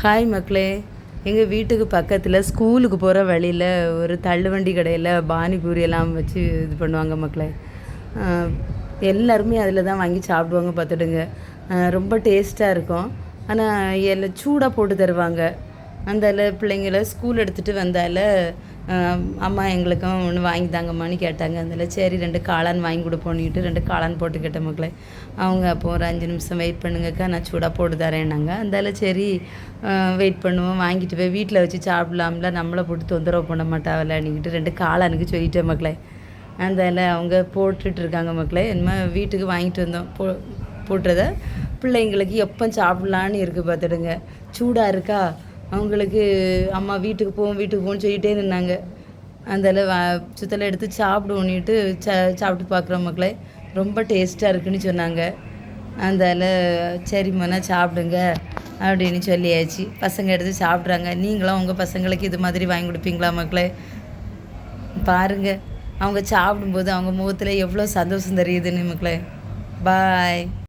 Hi மக்களே. எங்கள் வீட்டுக்கு பக்கத்தில் ஸ்கூலுக்கு போகிற வழியில் ஒரு தள்ளுவண்டி கடையில் பானிபூரி எல்லாம் வச்சு இது பண்ணுவாங்க மக்களே. எல்லாருமே அதில் தான் வாங்கி சாப்பிடுவாங்க பார்த்துடுங்க. ரொம்ப டேஸ்ட்டாக இருக்கும். ஆனால் எல்லாம் சூடாக போட்டு தருவாங்க. அந்தால பிள்ளைங்கள ஸ்கூல் எடுத்துகிட்டு வந்தால அம்மா எங்களுக்கும் ஒன்று வாங்கி தாங்கம்மான்னு கேட்டாங்க. அதில் சரி 2 காளான் வாங்கி கொடுப்போன்னிட்டு 2 காளான் போட்டு கேட்டேன் மக்களே. அவங்க அப்போ ஒரு 5 நிமிஷம் வெயிட் பண்ணுங்கக்கா, நான் சூடாக போட்டு தரேன்னாங்க. அந்தால சரி வெயிட் பண்ணுவோம், வாங்கிட்டு போய் வீட்டில் வச்சு சாப்பிடலாம்ல, நம்மளை போட்டு தொந்தரவு பண்ண மாட்டாவில்லன்னிக்கிட்டு 2 காளானுக்கு சொல்லிட்டேன் மக்களே. அந்தால அவங்க போட்டுட்ருக்காங்க மக்களே. என்னமா வீட்டுக்கு வாங்கிட்டு வந்தோம் போட்டுறத பிள்ளைங்களுக்கு எப்போ சாப்பிட்லான்னு இருக்குது பார்த்துடுங்க. சூடாக இருக்கா அவங்களுக்கு. அம்மா வீட்டுக்கு போவோம்னு சொல்லிகிட்டே நின்னாங்க. அதில் சுத்தலை எடுத்து சாப்பிடுவோன்னிட்டு சாப்பிட்டு பார்க்குற மக்களே. ரொம்ப டேஸ்ட்டாக இருக்குன்னு சொன்னாங்க. அதில் சரிம்மா சாப்பிடுங்க அப்படின்னு சொல்லியாச்சு. பசங்க எடுத்து சாப்பிட்றாங்க. நீங்களும் உங்கள் பசங்களுக்கு இது மாதிரி வாங்கி கொடுப்பீங்களா மக்களே? பாருங்கள் அவங்க சாப்பிடும்போது அவங்க முகத்தில் எவ்வளோ சந்தோஷம் தெரியுதுன்னு மக்களே. பாய்.